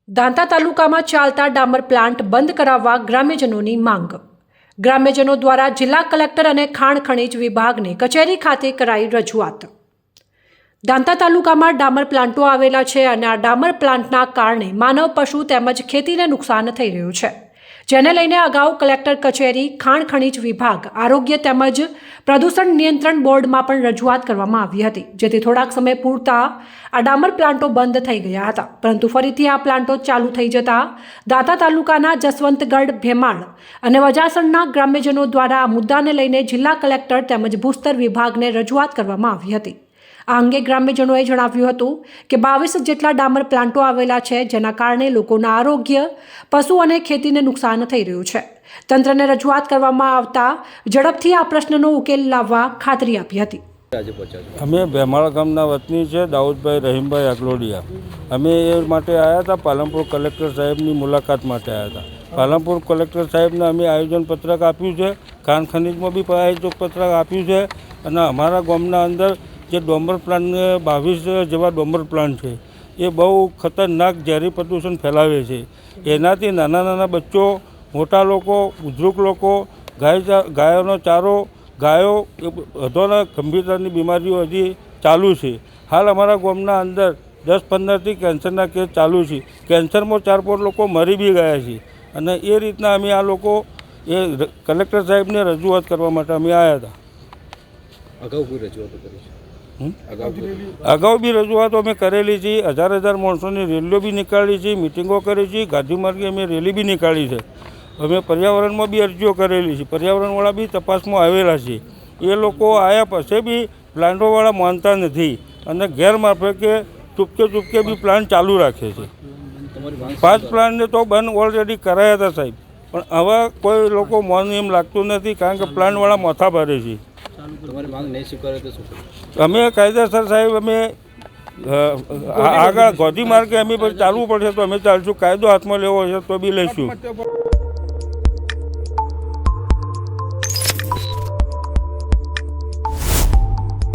દાંતા તાલુકામાં ચાલતા ડામર પ્લાન્ટ બંધ કરાવવા ગ્રામ્યજનોની માંગ. ગ્રામ્યજનો દ્વારા જિલ્લા કલેક્ટર અને ખાણ ખનીજ વિભાગની કચેરી ખાતે કરાઈ રજૂઆત. દાંતા તાલુકામાં ડામર પ્લાન્ટો આવેલા છે અને આ ડામર પ્લાન્ટના કારણે માનવ, પશુ તેમજ ખેતીને નુકસાન થઈ રહ્યું છે, જેને લઈને અગાઉ કલેક્ટર કચેરી, ખાણ ખનીજ વિભાગ, આરોગ્ય તેમજ પ્રદૂષણ નિયંત્રણ બોર્ડમાં પણ રજૂઆત કરવામાં આવી હતી, જેથી થોડાક સમય પૂરતા આ ડામર પ્લાન્ટો બંધ થઈ ગયા હતા. પરંતુ ફરીથી આ પ્લાન્ટો ચાલુ થઈ જતા દાંતા તાલુકાના જસવંતગઢ, ભેમાળ અને વજાસણના ગ્રામ્યજનો દ્વારા આ મુદ્દાને લઈને જિલ્લા કલેક્ટર તેમજ ભૂસ્તર વિભાગને રજૂઆત કરવામાં આવી હતી. આ અંગે ગ્રામ્યજનોએ જણાવ્યું હતું કે 22 જેટલા ડામર પ્લાન્ટો આવેલા છે, જેના કારણે લોકોના આરોગ્ય, પશુ અને ખેતીને નુકસાન થઈ રહ્યું છે. તંત્રને રજૂઆત કરવામાં આવતા ઝડપથી આ પ્રશ્નનો ઉકેલ લાવવા ખાતરી આપી હતી. અમે ભેમાળ ગામના વતની છે, દાઉદભાઈ રહીમભાઈ અગલોડિયા. અમે એ માટે આવ્યા હતા, પાલનપુર કલેક્ટર સાહેબની મુલાકાત માટે આવ્યા હતા. પાલનપુર કલેક્ટર સાહેબને અમે આયોજન પત્રક આપ્યું છે, ખાણ ખનીજમાં બી આયોજન પત્રક આપ્યું છે અને અમારા ગામના અંદર જે ડોમર પ્લાન્ટ 22 જેવા ડોમર પ્લાન્ટ છે એ બહુ ખતરનાક ઝેરી પ્રદૂષણ ફેલાવે છે. એનાથી નાના નાના બચ્ચો, મોટા લોકો, બુઝુર્ગ લોકો, ગાયોનો ચારો, ગાયો એ બધાના ગંભીરતાની બીમારીઓ હજી ચાલુ છે. હાલ અમારા ગામના અંદર 10-15થી કેન્સરના કેસ ચાલુ છે. કેન્સરમાં 4-5 લોકો મરી બી ગયા છે અને એ રીતના અમે આ લોકો એ કલેક્ટર સાહેબને રજૂઆત કરવા માટે અમે આવ્યા હતા. અગાઉ કોઈ રજૂઆતો કરી છે? અગાઉ બી રજૂઆતો અમે કરેલી છે. હજાર માણસોની રેલીઓ બી નીકાળી છે, મિટિંગો કરી છે, ગાંધી માર્ગે અમે રેલી બી નીકાળી છે. અમે પર્યાવરણમાં બી અરજીઓ કરેલી છે. પર્યાવરણવાળા બી તપાસમાં આવેલા છે. એ લોકો આવ્યા પછી બી પ્લાન્ટોવાળા માનતા નથી અને ગેરમાફકે ચૂપકે બી પ્લાન્ટ ચાલુ રાખે છે. 5 પ્લાન્ટને તો બંધ ઓલરેડી કરાયા હતા સાહેબ, પણ હવે કોઈ લોકો મન એમ લાગતું નથી, કારણ કે પ્લાન્ટવાળા માથા ભરે છે. તમારી માંગ નહીં સ્વીકારે તો શું? અમે કાયદેસર સાહેબ અમે આગળ ગાંધી માર્ગે અમે ચાલવું પડશે તો અમે ચાલશું. કાયદો હાથમાં લેવો હશે તો બી લઈશું.